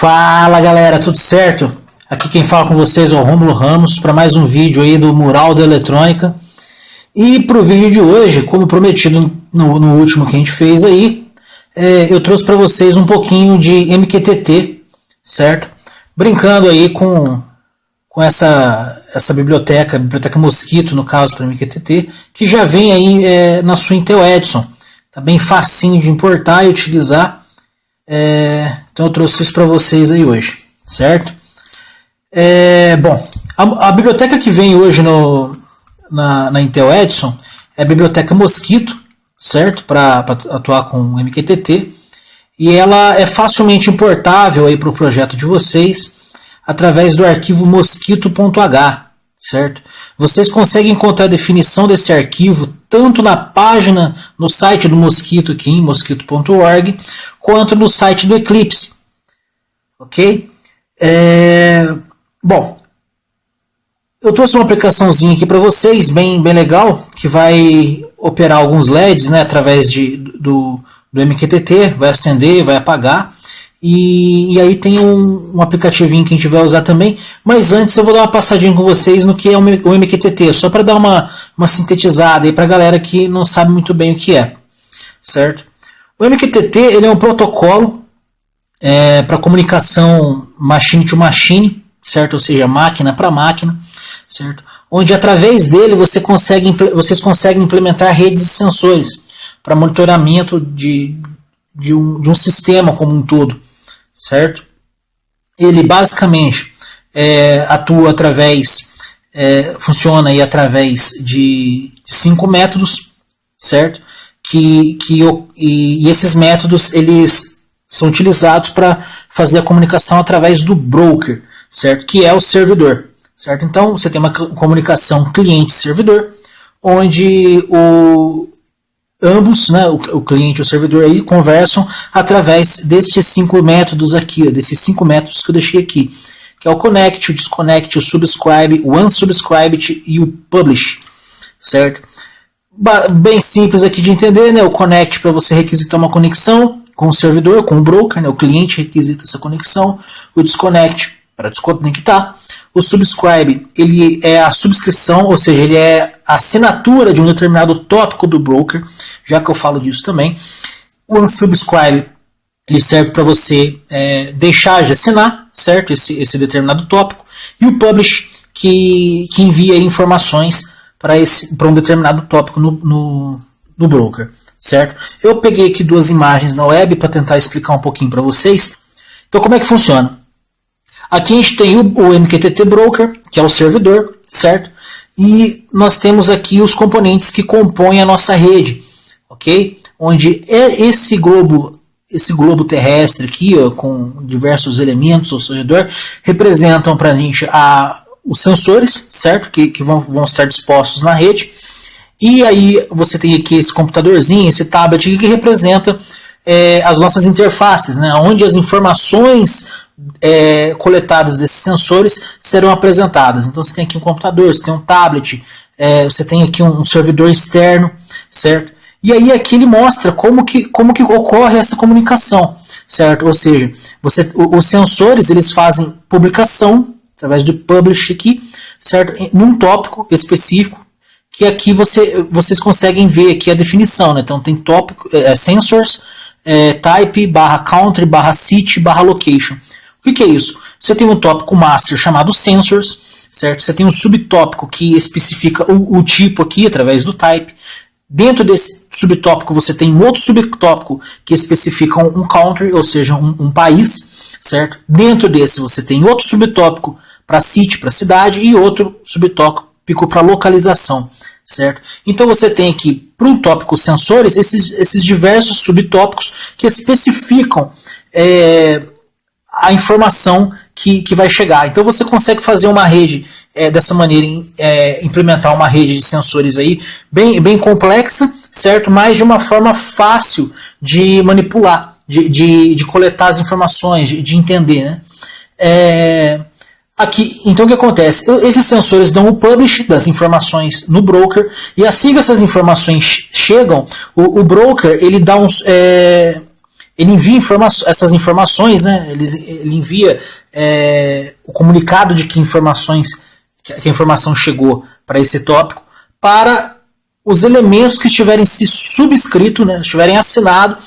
Fala galera, tudo certo? Aqui quem fala com vocês é o Rômulo Ramos para mais um vídeo aí do Mural da Eletrônica. E para o vídeo de hoje, como prometido no último que a gente fez aí, eu trouxe para vocês um pouquinho de MQTT, certo? Brincando aí com essa biblioteca Mosquito, no caso para MQTT, que já vem aí na sua Intel Edison. Tá bem facinho de importar e utilizar. Então eu trouxe isso para vocês aí hoje, certo? Bom, a biblioteca que vem hoje na Intel Edison é a biblioteca Mosquito, certo? Para atuar com MQTT. E ela é facilmente importável para o projeto de vocês através do arquivo mosquito.h, certo? Vocês conseguem encontrar a definição desse arquivo tanto na página, no site do Mosquito aqui em mosquito.org, quanto no site do Eclipse, ok? Bom, eu trouxe uma aplicaçãozinha aqui para vocês, bem legal, que vai operar alguns LEDs, né, através do MQTT, vai acender, vai apagar. E aí tem um aplicativinho que a gente vai usar também. Mas antes eu vou dar uma passadinha com vocês no que é o MQTT, só para dar uma sintetizada aí para a galera que não sabe muito bem o que é, certo? O MQTT ele é um protocolo para comunicação machine to machine, certo? Ou seja, máquina para máquina, certo? Onde através dele vocês conseguem implementar redes e sensores para monitoramento de um sistema como um todo, certo? Ele basicamente atua funciona aí através de 5 métodos, certo? E esses métodos eles são utilizados para fazer a comunicação através do broker, certo? Que é o servidor, certo? Então você tem uma comunicação cliente-servidor, onde ambos, né, o cliente e o servidor aí conversam através destes 5 métodos aqui, desses 5 métodos que eu deixei aqui, que é o connect, o disconnect, o subscribe, o unsubscribed e o publish, certo? Bem simples aqui de entender, né? O connect para você requisitar uma conexão com o servidor, com o broker, né? O cliente requisita essa conexão. O disconnect para desconectar. O subscribe, ele é a subscrição, ou seja, ele é a assinatura de um determinado tópico do broker, já que eu falo disso também. O unsubscribe, ele serve para você deixar de assinar, certo? Esse determinado tópico. E o publish, que envia informações para um determinado tópico no broker, certo? Eu peguei aqui 2 imagens na web para tentar explicar um pouquinho para vocês. Então, como é que funciona? Aqui a gente tem o MQTT Broker, que é o servidor, certo? E nós temos aqui os componentes que compõem a nossa rede, ok? Onde esse globo terrestre aqui, ó, com diversos elementos ao seu redor, representam para a gente os sensores, certo? Que vão estar dispostos na rede. E aí você tem aqui esse computadorzinho, esse tablet aqui, que representa as nossas interfaces, né? Onde as informações coletadas desses sensores serão apresentadas. Então você tem aqui um computador, você tem um tablet, você tem aqui um servidor externo, certo? E aí aqui ele mostra como que ocorre essa comunicação, certo? Ou seja, os sensores eles fazem publicação através do publish aqui, certo? Num tópico específico, que aqui vocês conseguem ver aqui a definição, né? Então tem tópico, sensors, type, /country, /city, /location. O que é isso? Você tem um tópico master chamado sensors, certo? Você tem um subtópico que especifica o tipo aqui através do type. Dentro desse subtópico você tem um outro subtópico que especifica um country, ou seja, um país, certo? Dentro desse você tem outro subtópico para city, para cidade, e outro subtópico para localização, certo? Então você tem aqui, para um tópico sensores, esses diversos subtópicos que especificam a informação que vai chegar. Então você consegue fazer uma rede dessa maneira, implementar uma rede de sensores aí bem complexa, certo? Mas de uma forma fácil de manipular, de coletar as informações, de entender, né? Aqui, então o que acontece? Esses sensores dão o publish das informações no broker, e assim que essas informações chegam, o broker ele dá ele envia essas informações, né? Ele envia o comunicado de que a informação chegou para esse tópico para os elementos que estiverem se subscrito, né? Estiverem assinado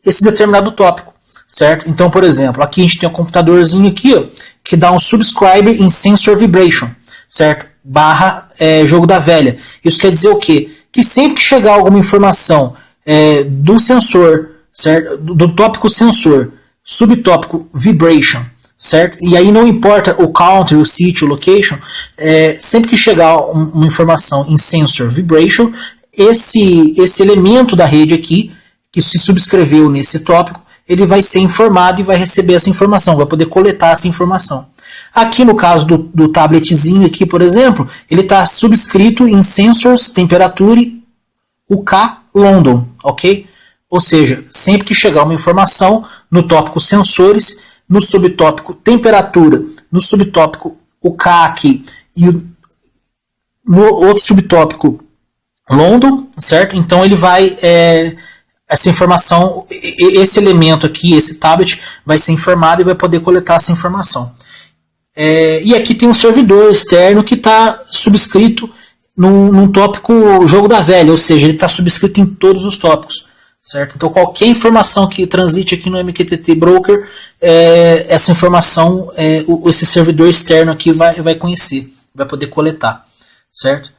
esse determinado tópico, certo? Então, por exemplo, aqui a gente tem um computadorzinho aqui, ó, que dá um subscribe em sensor vibration, certo? / jogo da velha. Isso quer dizer o quê? Que sempre que chegar alguma informação do sensor, certo? Do tópico sensor, subtópico vibration, certo? E aí não importa o country, o city, o location, sempre que chegar uma informação em sensor vibration, esse elemento da rede aqui, que se subscreveu nesse tópico, ele vai ser informado e vai receber essa informação, vai poder coletar essa informação. Aqui no caso do tabletzinho aqui, por exemplo, ele está subscrito em sensors, temperature, UK, London, ok? Ou seja, sempre que chegar uma informação no tópico sensores, no subtópico temperatura, no subtópico UK aqui e no outro subtópico London, certo? Então ele vai essa informação, esse elemento aqui, esse tablet vai ser informado e vai poder coletar essa informação. E aqui tem um servidor externo que está subscrito num tópico jogo da velha, ou seja, ele está subscrito em todos os tópicos, certo? Então qualquer informação que transite aqui no MQTT Broker, essa informação, esse servidor externo aqui vai conhecer, vai poder coletar, certo?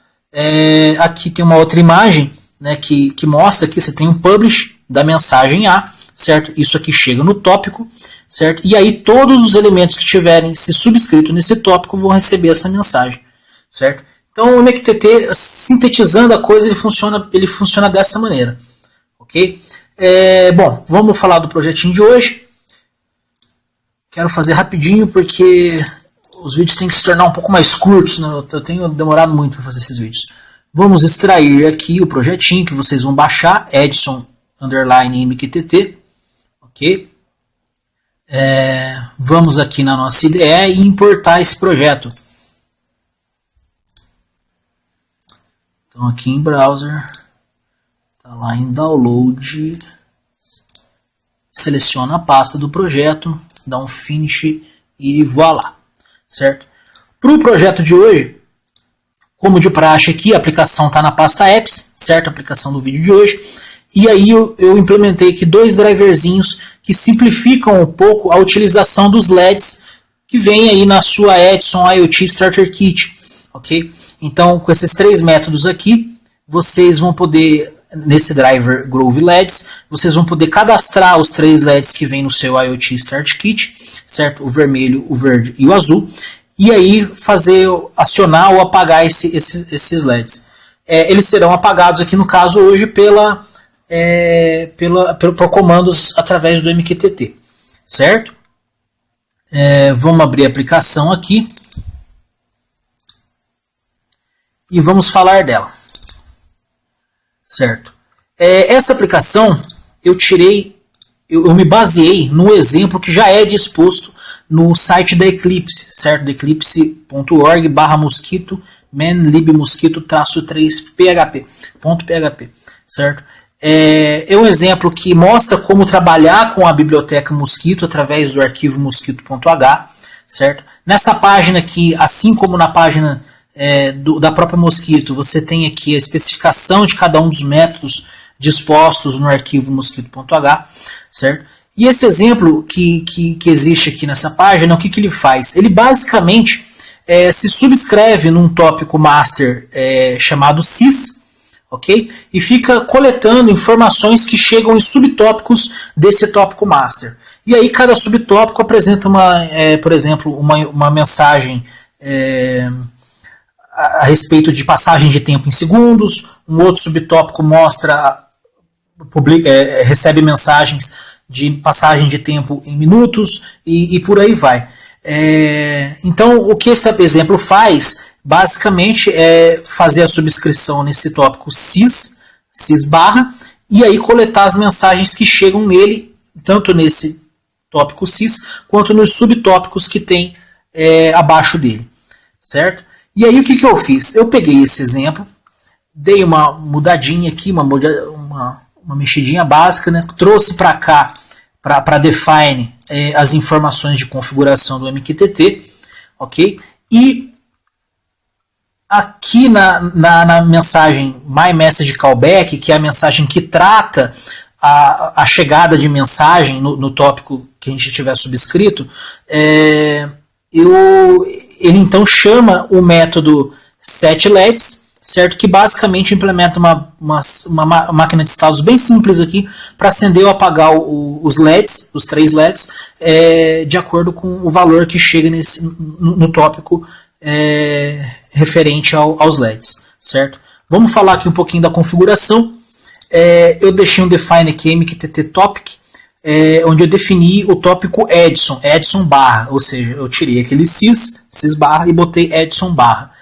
Aqui tem uma outra imagem, né, que mostra que você tem um publish da mensagem A, certo? Isso aqui chega no tópico, certo? E aí todos os elementos que tiverem se subscrito nesse tópico vão receber essa mensagem, certo? Então o MQTT, sintetizando a coisa, ele funciona dessa maneira, ok? Bom, vamos falar do projetinho de hoje. Quero fazer rapidinho porque os vídeos têm que se tornar um pouco mais curtos, né? Eu tenho demorado muito para fazer esses vídeos. Vamos extrair aqui o projetinho que vocês vão baixar, Edson_MQTT, ok? Vamos aqui na nossa IDE e importar esse projeto. Então aqui em browser, tá lá em download, seleciona a pasta do projeto, dá um finish e voilá, certo? Para o projeto de hoje, como de praxe aqui, a aplicação está na pasta apps, certo? A aplicação do vídeo de hoje. E aí eu implementei aqui 2 driverzinhos que simplificam um pouco a utilização dos LEDs que vem aí na sua Edson IoT Starter Kit, ok? Então, com esses 3 métodos aqui, vocês vão poder, nesse driver Grove LEDs, vocês vão poder cadastrar os 3 LEDs que vem no seu IoT Starter Kit, certo? O vermelho, o verde e o azul. E aí acionar ou apagar esses LEDs. Eles serão apagados aqui no caso hoje por comandos através do MQTT, certo? Vamos abrir a aplicação aqui e vamos falar dela, certo? Essa aplicação eu me baseei no exemplo que já é disposto no site da Eclipse, certo? eclipse.org/mosquito -3php, certo? É um exemplo que mostra como trabalhar com a biblioteca Mosquito através do arquivo mosquito.h, certo? Nessa página aqui, assim como na página da própria Mosquito, você tem aqui a especificação de cada um dos métodos dispostos no arquivo mosquito.h, certo? E esse exemplo que existe aqui nessa página, o que ele faz? Ele basicamente se subscreve num tópico master chamado sys, ok? E fica coletando informações que chegam em subtópicos desse tópico master. E aí cada subtópico apresenta por exemplo, uma mensagem a respeito de passagem de tempo em segundos, um outro subtópico recebe mensagens de passagem de tempo em minutos e por aí vai. Então o que esse exemplo faz basicamente é fazer a subscrição nesse tópico sys barra, e aí coletar as mensagens que chegam nele, tanto nesse tópico sys quanto nos subtópicos que tem abaixo dele, certo? E aí o que eu fiz? Eu peguei esse exemplo, dei uma mudadinha aqui, uma uma mexidinha básica, né? Trouxe para cá, para define, as informações de configuração do MQTT, ok? E aqui na mensagem My Message Callback, que é a mensagem que trata a chegada de mensagem no tópico que a gente tiver subscrito, ele então chama o método setLEDs, certo? Que basicamente implementa uma máquina de estados bem simples aqui para acender ou apagar os LEDs, os 3 LEDs, de acordo com o valor que chega no tópico referente aos LEDs, certo? Vamos falar aqui um pouquinho da configuração. Eu deixei um define aqui, MQTT topic, onde eu defini o tópico Edson barra, ou seja, eu tirei aquele sys barra e botei Edson barra.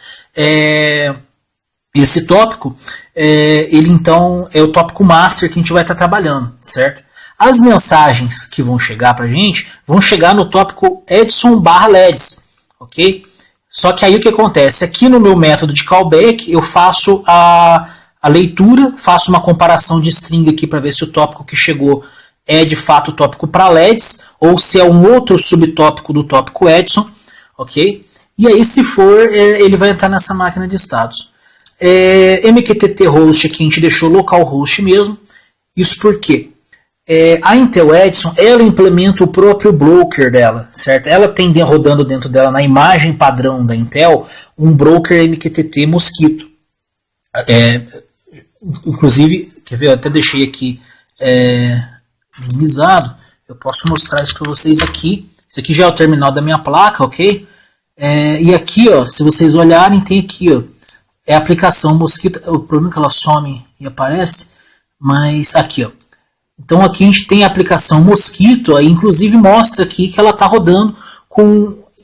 Esse tópico, ele então é o tópico master que a gente vai estar trabalhando, certo? As mensagens que vão chegar para a gente vão chegar no tópico Edson barra LEDs, ok? Só que aí o que acontece? Aqui no meu método de callback eu faço a leitura, faço uma comparação de string aqui para ver se o tópico que chegou é de fato o tópico para LEDs ou se é um outro subtópico do tópico Edson, ok? E aí se for, ele vai entrar nessa máquina de estados. MQTT host aqui a gente deixou localhost mesmo. Isso porque a Intel Edson ela implementa o próprio broker dela, certo? Ela tem rodando dentro dela na imagem padrão da Intel um broker MQTT Mosquito. Inclusive, quer ver? Eu até deixei aqui minimizado. Eu posso mostrar isso para vocês aqui. Esse aqui já é o terminal da minha placa, ok? E aqui, ó, se vocês olharem, tem aqui, ó, a aplicação Mosquito. O problema é que ela some e aparece, mas aqui, ó. Então aqui a gente tem a aplicação Mosquito, aí inclusive mostra aqui que ela está rodando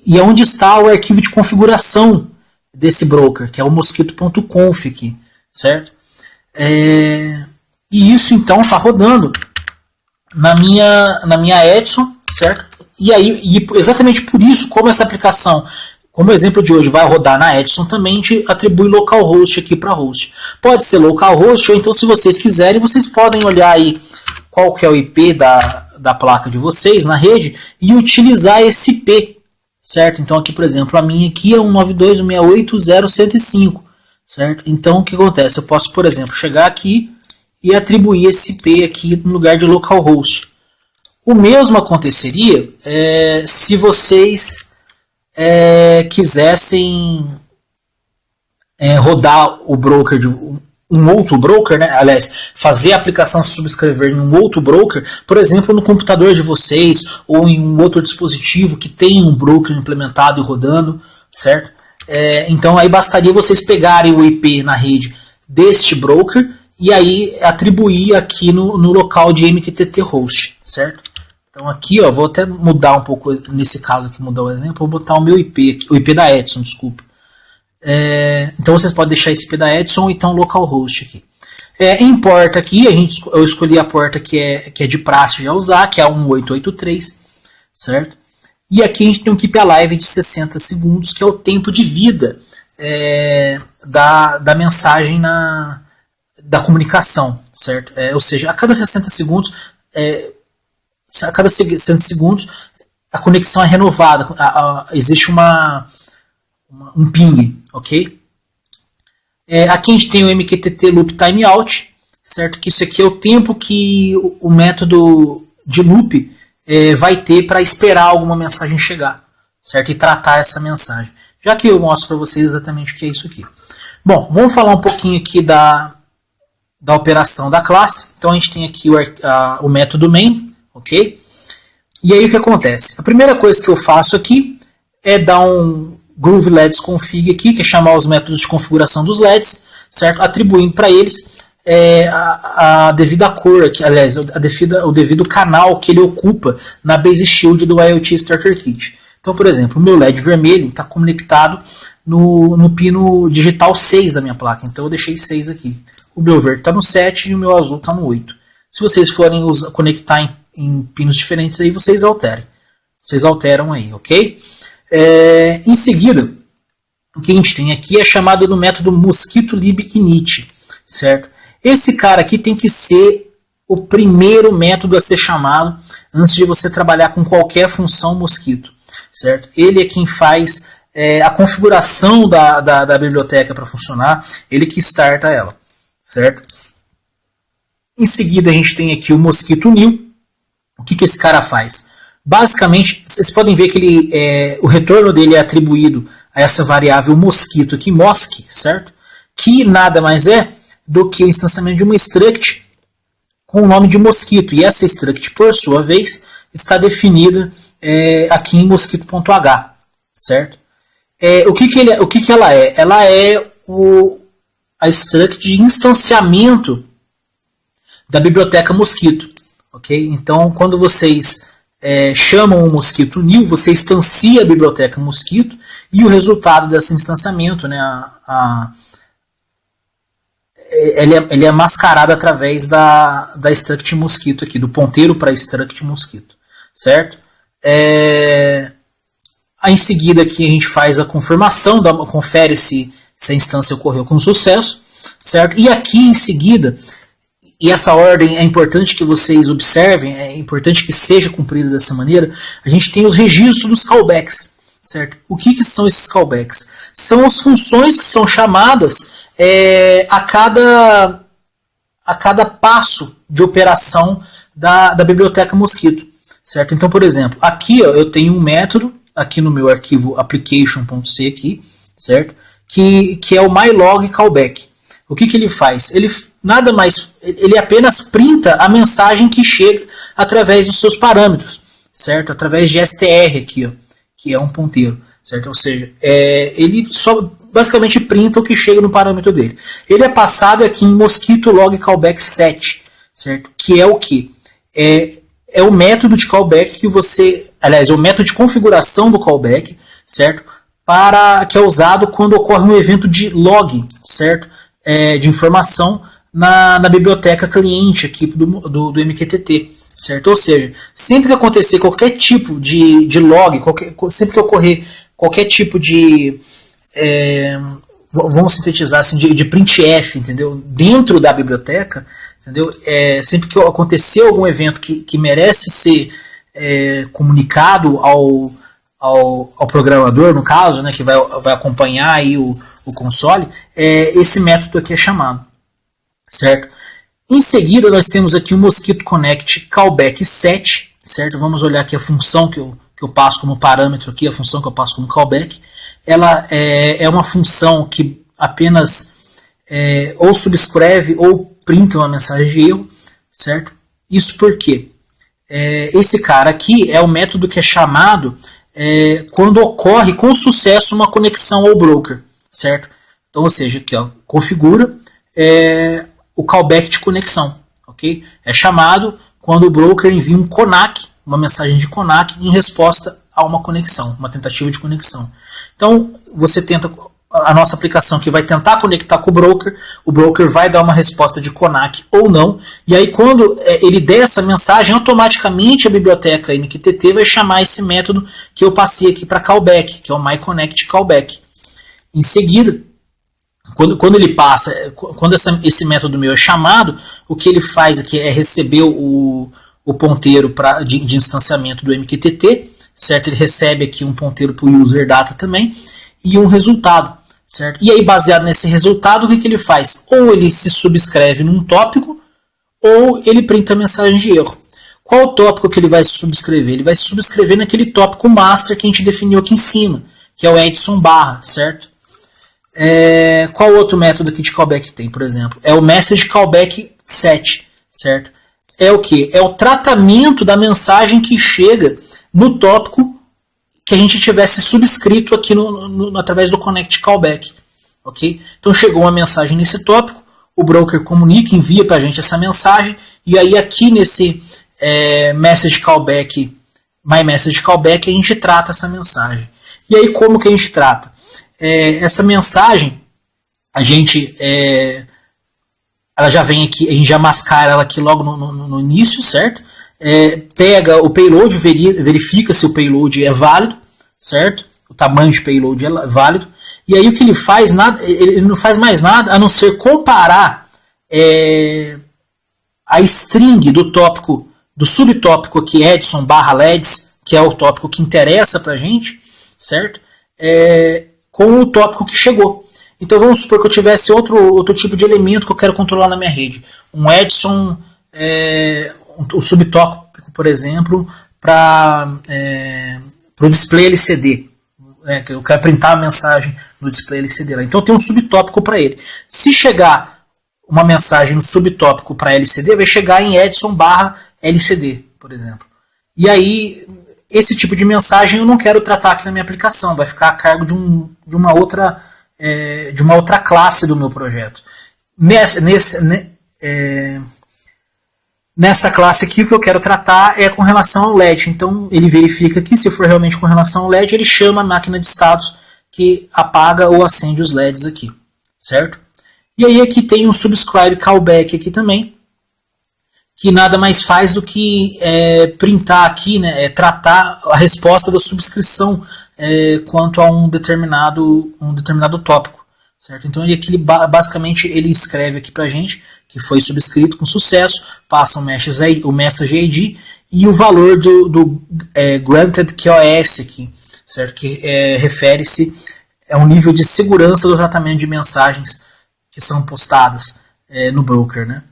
e é onde está o arquivo de configuração desse broker, que é o mosquito.conf aqui, certo? E isso então está rodando na minha Edson, certo? E exatamente por isso, como essa aplicação, como o exemplo de hoje, vai rodar na Edson também, a gente atribui localhost aqui para host. Pode ser localhost, ou então se vocês quiserem, vocês podem olhar aí qual que é o IP da placa de vocês na rede e utilizar esse IP, certo? Então aqui, por exemplo, a minha aqui é 192.168.0.105, certo? Então o que acontece? Eu posso, por exemplo, chegar aqui e atribuir esse IP aqui no lugar de localhost. O mesmo aconteceria se vocês quisessem rodar o broker de um outro broker, né? Aliás, fazer a aplicação se subscrever em um outro broker, por exemplo, no computador de vocês ou em um outro dispositivo que tem um broker implementado e rodando, certo? Então aí bastaria vocês pegarem o IP na rede deste broker e aí atribuir aqui no local de MQTT host, certo? Então aqui, ó, vou até mudar um pouco, nesse caso aqui, mudar o exemplo, vou botar o meu IP aqui, o IP da Edson, desculpa. Então vocês podem deixar esse IP da Edson ou então localhost aqui. Em porta aqui, eu escolhi a porta que é de praxe já usar, que é a 1883, certo? E aqui a gente tem um keep alive de 60 segundos, que é o tempo de vida da mensagem da comunicação, certo? Ou seja, a cada 60 segundos, a conexão é renovada, existe um ping, ok? Aqui a gente tem o MQTT Loop Timeout, certo? Que isso aqui é o tempo que o método de loop vai ter para esperar alguma mensagem chegar, certo? E tratar essa mensagem. Já que eu mostro para vocês exatamente o que é isso aqui. Bom, vamos falar um pouquinho aqui da operação da classe. Então a gente tem aqui o método main, ok? E aí o que acontece? A primeira coisa que eu faço aqui é dar um groove LEDs config aqui, que é chamar os métodos de configuração dos LEDs, certo? Atribuindo para eles a devida cor, aliás, o devido canal que ele ocupa na base shield do IoT Starter Kit. Então, por exemplo, o meu LED vermelho está conectado no pino digital 6 da minha placa, então eu deixei 6 aqui. O meu verde está no 7 e o meu azul está no 8. Se vocês forem conectar em pinos diferentes, aí vocês alterem. Vocês alteram aí, ok? Em seguida, o que a gente tem aqui é chamado do método mosquito lib init, certo? Esse cara aqui tem que ser o primeiro método a ser chamado antes de você trabalhar com qualquer função mosquito, certo? Ele é quem faz a configuração da biblioteca para funcionar, ele que starta ela, certo? Em seguida a gente tem aqui o mosquito new. O que esse cara faz? Basicamente, vocês podem ver que o retorno dele é atribuído a essa variável mosquito aqui, mosque, certo? Que nada mais é do que o instanciamento de uma struct com o nome de mosquito. E essa struct, por sua vez, está definida aqui em mosquito.h, certo? O que ela é? Ela é a struct de instanciamento da biblioteca mosquito. Okay? Então, quando vocês chamam o mosquito new, você instancia a biblioteca mosquito e o resultado desse instanciamento, né, ele é mascarado através da struct mosquito aqui, do ponteiro para struct mosquito, certo? Em seguida aqui a gente faz a confirmação, confere se a instância ocorreu com sucesso, certo? E aqui em seguida, e essa ordem é importante que vocês observem, é importante que seja cumprida dessa maneira, a gente tem os registros dos callbacks, certo? O que são esses callbacks? São as funções que são chamadas a cada passo de operação da biblioteca mosquito, certo? Então, por exemplo, aqui ó, eu tenho um método, aqui no meu arquivo application.c aqui, certo? Que é o mylog callback. O que ele faz? Ele apenas printa a mensagem que chega através dos seus parâmetros, certo? Através de str aqui, ó, que é um ponteiro, certo? Ou seja, ele só basicamente printa o que chega no parâmetro dele. Ele é passado aqui em mosquito log callback set, certo? Que é o que? É o método de callback que é o método de configuração do callback, certo? Que é usado quando ocorre um evento de log, certo? De informação na biblioteca cliente aqui do MQTT, certo? Ou seja, sempre que acontecer qualquer tipo de log, sempre que ocorrer qualquer tipo de vamos sintetizar assim, de printf, entendeu? Dentro da biblioteca, entendeu? Sempre que acontecer algum evento que merece ser comunicado ao programador, no caso, né, que vai acompanhar aí o console, esse método aqui é chamado, certo? Em seguida nós temos aqui o mosquito connect callback set, certo? Vamos olhar aqui a função que eu passo como parâmetro aqui, a função que eu passo como callback. Ela é uma função que apenas ou subscreve ou printa uma mensagem de erro, certo? Isso porque esse cara aqui é o método que é chamado quando ocorre com sucesso uma conexão ao broker, certo? Então, ou seja, aqui ó, configura o callback de conexão, ok? É chamado quando o broker envia um CONAC, uma mensagem de CONAC em resposta a uma conexão, uma tentativa de conexão. Então, você tenta a nossa aplicação que vai tentar conectar com o broker vai dar uma resposta de CONAC ou não, e aí quando ele der essa mensagem, automaticamente a biblioteca MQTT vai chamar esse método que eu passei aqui para callback, que é o myConnectCallback. Em seguida, quando ele passa, quando esse método meu é chamado, o que ele faz aqui é receber o ponteiro de instanciamento do MQTT, certo? Ele recebe aqui um ponteiro para o user data também e um resultado, certo? E aí, baseado nesse resultado, o que ele faz? Ou ele se subscreve num tópico, ou ele printa a mensagem de erro. Qual o tópico que ele vai se subscrever? Ele vai se subscrever naquele tópico master que a gente definiu aqui em cima, que é o Edson barra, certo? Qual outro método aqui de callback tem, por exemplo? É o message callback set, certo? É o que? É o tratamento da mensagem que chega no tópico que a gente tivesse subscrito aqui através do connect callback, ok? Então chegou uma mensagem nesse tópico, o broker comunica, envia para a gente essa mensagem, e aí aqui nesse message callback, my message callback, a gente trata essa mensagem. E aí como que a gente trata? Essa mensagem, a gente ela já vem aqui, a gente já mascara ela aqui logo no início, certo? Pega o payload, verifica se o payload é válido, certo? O tamanho de payload é válido. E aí o que ele faz? Ele não faz mais nada a não ser comparar a string do tópico, do subtópico aqui, Edson / LEDs, que é o tópico que interessa para a gente, certo? Com o tópico que chegou. Então vamos supor que eu tivesse outro tipo de elemento que eu quero controlar na minha rede. Um Edson, o subtópico, por exemplo, para o display LCD. Que eu quero printar a mensagem no display LCD lá. Então tem um subtópico para ele. Se chegar uma mensagem no subtópico para LCD, vai chegar em Edson / LCD, por exemplo. E aí, esse tipo de mensagem eu não quero tratar aqui na minha aplicação. Vai ficar a cargo de uma outra classe do meu projeto. Nessa classe aqui, o que eu quero tratar é com relação ao LED. Então, ele verifica aqui, se for realmente com relação ao LED, ele chama a máquina de status que apaga ou acende os LEDs aqui, certo? E aí aqui tem um subscribe callback aqui também, que nada mais faz do que printar aqui, né, tratar a resposta da subscrição quanto a um determinado tópico, certo? Então aqui basicamente ele escreve aqui pra gente que foi subscrito com sucesso, passa o message ID e o valor do granted QoS aqui, certo? Que refere-se a um nível de segurança do tratamento de mensagens que são postadas no broker, né?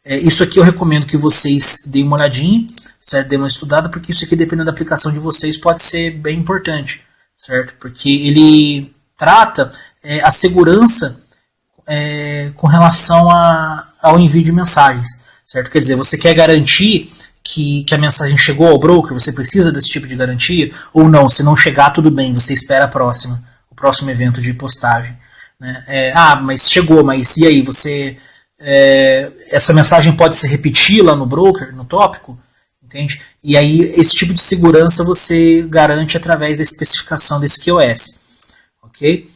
Isso aqui eu recomendo que vocês deem uma olhadinha, certo? Deem uma estudada, porque isso aqui, dependendo da aplicação de vocês, pode ser bem importante, certo? Porque ele trata a segurança com relação ao envio de mensagens, certo? Quer dizer, você quer garantir que a mensagem chegou ao broker, você precisa desse tipo de garantia, ou não, se não chegar, tudo bem, você espera o próximo evento de postagem, né? Mas chegou, mas e aí, essa mensagem pode se repetir lá no broker, no tópico, entende? E aí esse tipo de segurança você garante através da especificação desse QoS, ok?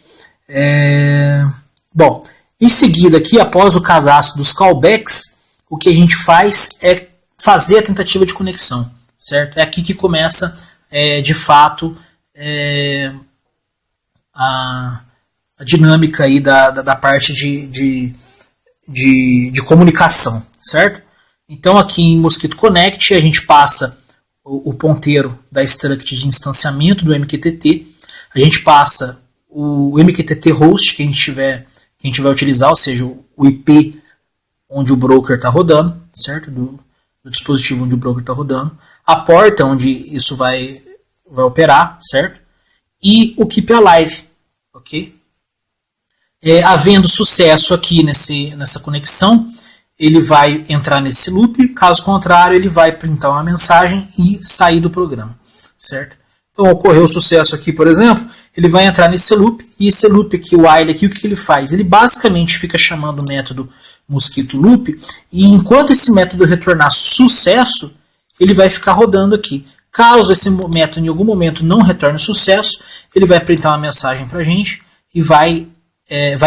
Bom, em seguida aqui, após o cadastro dos callbacks, o que a gente faz é fazer a tentativa de conexão, certo? É aqui que começa, de fato, a dinâmica aí da parte de comunicação, certo? Então aqui em Mosquito Connect a gente passa o ponteiro da struct de instanciamento do MQTT, a gente passa o MQTT host que a gente vai utilizar, ou seja, o IP onde o broker está rodando, certo? Do dispositivo onde o broker está rodando, a porta onde isso vai operar, certo? E o Keep Alive, ok? Havendo sucesso aqui nessa conexão, ele vai entrar nesse loop, caso contrário ele vai printar uma mensagem e sair do programa, certo? Então ocorreu sucesso aqui, por exemplo, ele vai entrar nesse loop, e esse loop aqui, o while aqui, o que ele faz? Ele basicamente fica chamando o método mosquito loop, e enquanto esse método retornar sucesso, ele vai ficar rodando aqui. Caso esse método em algum momento não retorne sucesso, ele vai printar uma mensagem para a gente e vai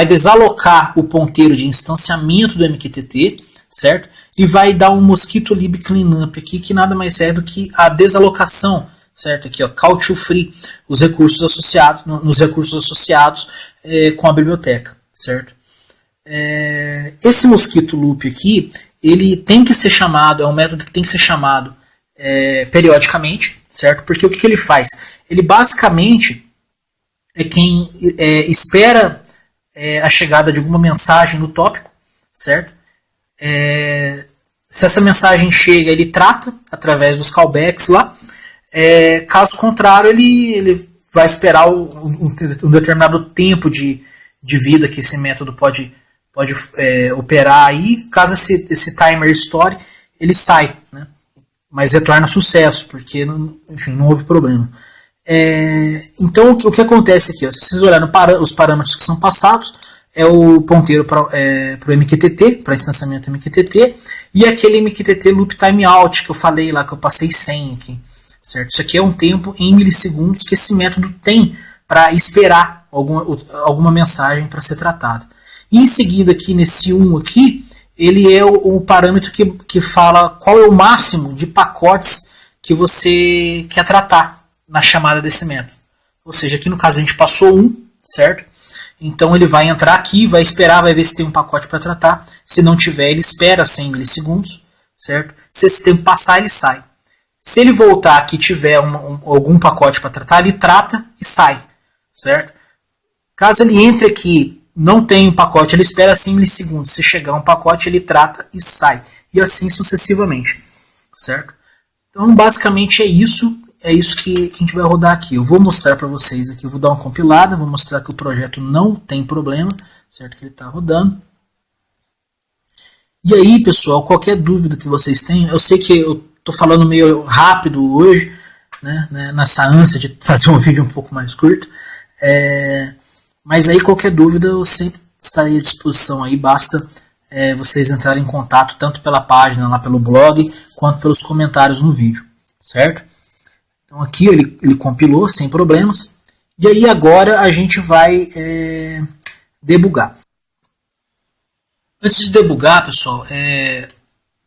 desalocar o ponteiro de instanciamento do MQTT, certo? E vai dar um mosquito lib cleanup aqui, que nada mais é do que a desalocação, certo? Aqui, ó, call to free, nos recursos associados com a biblioteca, certo? Esse mosquito loop aqui, ele tem que ser chamado, é um método que tem que ser chamado periodicamente, certo? Porque o que ele faz? Ele basicamente é quem espera a chegada de alguma mensagem no tópico, certo? Se essa mensagem chega, ele trata através dos callbacks lá. Caso contrário, ele vai esperar um determinado tempo de vida que esse método pode operar aí. Caso esse timer estoure, ele sai, né? Mas retorna sucesso, porque enfim, não houve problema. Então o que acontece aqui? Se vocês olharem os parâmetros que são passados, é o ponteiro para o MQTT, para instanciamento MQTT, e aquele MQTT loop timeout que eu falei lá, que eu passei 100 aqui, certo? Isso aqui é um tempo em milissegundos que esse método tem para esperar alguma mensagem para ser tratada. E em seguida aqui nesse 1 aqui, ele é o parâmetro que fala qual é o máximo de pacotes que você quer tratar na chamada desse método. Ou seja, aqui no caso a gente passou 1, certo? Então ele vai entrar aqui, vai esperar, vai ver se tem um pacote para tratar. Se não tiver, ele espera 100 milissegundos. certo? Se esse tempo passar, ele sai. Se ele voltar aqui e tiver algum pacote para tratar, ele trata e sai, certo? Caso ele entre aqui, não tem um pacote, ele espera 5 milissegundos. Se chegar um pacote, ele trata e sai. E assim sucessivamente, certo? Então, basicamente é isso que a gente vai rodar aqui. Eu vou mostrar para vocês aqui, eu vou dar uma compilada, vou mostrar que o projeto não tem problema, certo? Que ele está rodando. E aí, pessoal, qualquer dúvida que vocês tenham, eu sei que eu estou falando meio rápido hoje, né, nessa ânsia de fazer um vídeo um pouco mais curto, mas aí qualquer dúvida eu sempre estarei à disposição aí, basta vocês entrarem em contato tanto pela página, lá pelo blog, quanto pelos comentários no vídeo, certo? Então aqui ele compilou sem problemas, e aí agora a gente vai debugar. Antes de debugar, pessoal,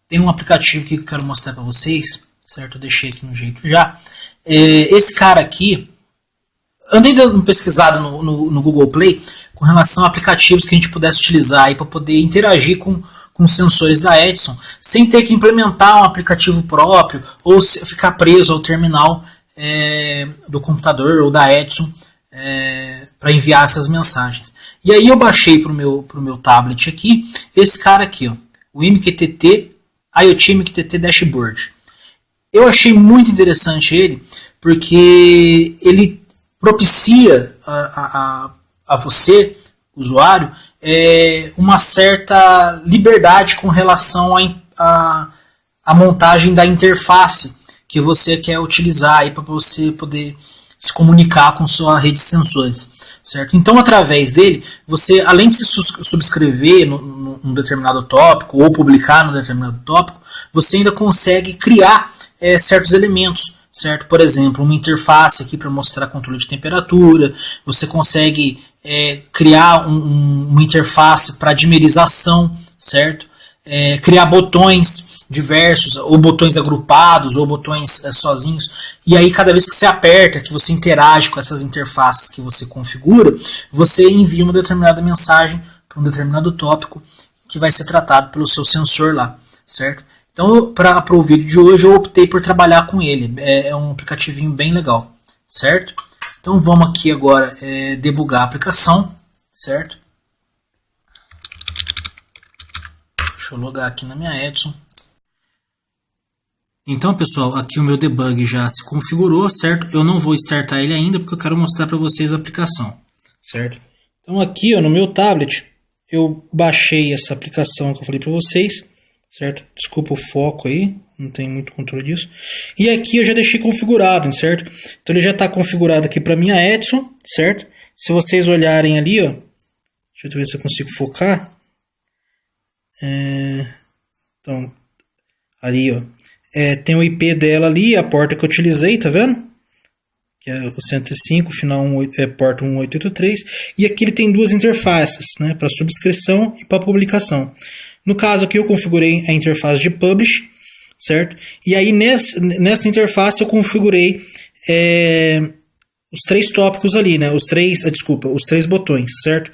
tem um aplicativo que eu quero mostrar para vocês, certo? Eu deixei aqui no jeito já. Esse cara aqui, andei dando uma pesquisada no Google Play com relação a aplicativos que a gente pudesse utilizar para poder interagir com os sensores da Edison, sem ter que implementar um aplicativo próprio ou ficar preso ao terminal do computador ou da Edison para enviar essas mensagens. E aí eu baixei para o meu tablet aqui, esse cara aqui, ó, o MQTT, IoT MQTT Dashboard. Eu achei muito interessante ele, porque ele propicia a você, usuário, uma certa liberdade com relação à montagem da interface que você quer utilizar para você poder se comunicar com sua rede de sensores, certo? Então, através dele, você, além de se subscrever num determinado tópico ou publicar num determinado tópico, você ainda consegue criar certos elementos, certo? Por exemplo, uma interface aqui para mostrar controle de temperatura, você consegue criar uma interface para dimerização, certo? Criar botões diversos, ou botões agrupados, ou botões sozinhos, e aí cada vez que você aperta, que você interage com essas interfaces que você configura, você envia uma determinada mensagem para um determinado tópico que vai ser tratado pelo seu sensor lá, certo? Então, para o vídeo de hoje, eu optei por trabalhar com ele, é um aplicativinho bem legal, certo? Então vamos aqui agora debugar a aplicação, certo? Deixa eu logar aqui na minha Edison. Então, pessoal, aqui o meu debug já se configurou, certo? Eu não vou startar ele ainda porque eu quero mostrar para vocês a aplicação, certo? Então aqui, ó, no meu tablet, eu baixei essa aplicação que eu falei para vocês, certo? Desculpa o foco aí, não tem muito controle disso. E aqui eu já deixei configurado, certo? Então ele já está configurado aqui para minha Edison, certo? Se vocês olharem ali, ó, deixa eu ver se eu consigo focar. Então, ali, ó. Tem o IP dela ali, a porta que eu utilizei, tá vendo? Que é o 105, final porta 1883. E aqui ele tem duas interfaces, né? Para subscrição e para publicação. No caso aqui eu configurei a interface de publish, certo? E aí nessa interface eu configurei os três tópicos ali, né? Os três botões, certo?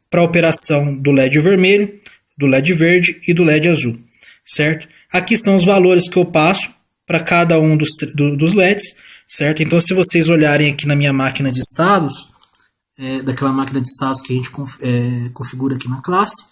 Para operação do LED vermelho, do LED verde e do LED azul, certo? Aqui são os valores que eu passo para cada um dos LEDs, certo? Então, se vocês olharem aqui na minha máquina de estados, daquela máquina de estados que a gente configura aqui na classe,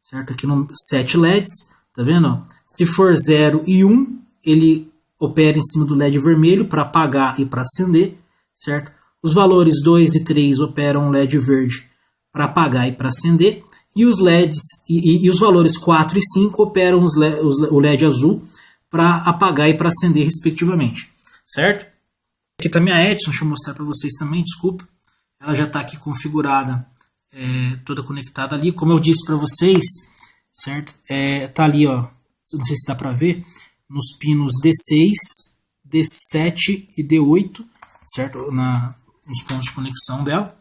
certo? Aqui no 7 LEDs, tá vendo? Se for 0 e 1, ele opera em cima do LED vermelho para apagar e para acender, certo? Os valores 2 e 3 operam LED verde para apagar e para acender. E os LEDs e os valores 4 e 5 operam o LED azul para apagar e para acender, respectivamente. Certo? Aqui está minha Edison, deixa eu mostrar para vocês também, desculpa. Ela já está aqui configurada, toda conectada ali. Como eu disse para vocês, certo? Está ali, ó, não sei se dá para ver, nos pinos D6, D7 e D8, certo? Nos pontos de conexão dela,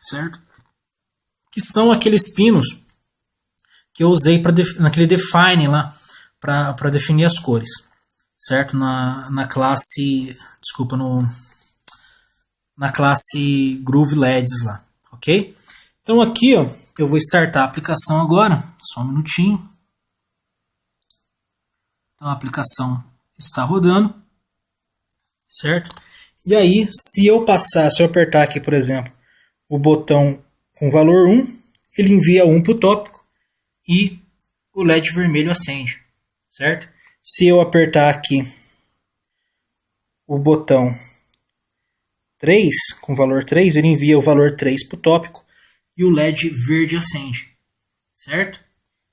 certo? Que são aqueles pinos que eu usei naquele define lá para definir as cores, certo? Na classe, desculpa, na classe Groove LEDs lá, ok? Então aqui, ó, eu vou startar a aplicação agora, só um minutinho. Então a aplicação está rodando, certo? E aí, se eu apertar aqui, por exemplo, o botão com valor 1, ele envia 1 para o tópico e o LED vermelho acende, certo? Se eu apertar aqui o botão 3, com valor 3, ele envia o valor 3 para o tópico e o LED verde acende, certo?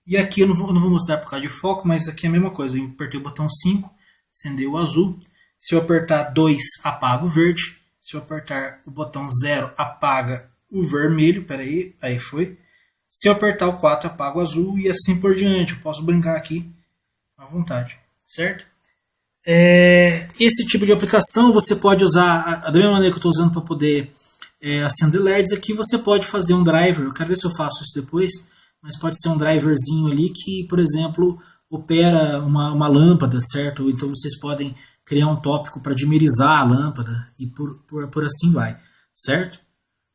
E aqui eu não vou mostrar por causa de foco, mas aqui é a mesma coisa. Eu apertei o botão 5, acendeu o azul. Se eu apertar 2, apaga o verde. Se eu apertar o botão 0, apaga o vermelho. Peraí, aí foi. Se eu apertar o 4, apaga o azul e assim por diante. Eu posso brincar aqui à vontade, certo? Esse tipo de aplicação você pode usar da mesma maneira que eu estou usando para poder acender LEDs. Aqui você pode fazer um driver. Eu quero ver se eu faço isso depois. Mas pode ser um driverzinho ali que, por exemplo, opera uma lâmpada, certo? Então vocês podem criar um tópico para dimerizar a lâmpada e por assim vai, certo?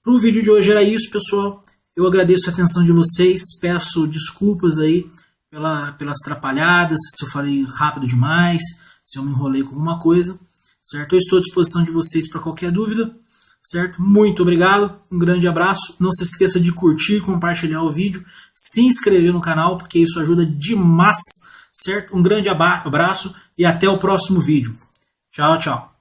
Para o vídeo de hoje era isso, pessoal. Eu agradeço a atenção de vocês, peço desculpas aí pelas atrapalhadas, se eu falei rápido demais, se eu me enrolei com alguma coisa, certo? Eu estou à disposição de vocês para qualquer dúvida, certo? Muito obrigado, um grande abraço. Não se esqueça de curtir, compartilhar o vídeo, se inscrever no canal, porque isso ajuda demais, certo? Um grande abraço e até o próximo vídeo. Tchau, tchau.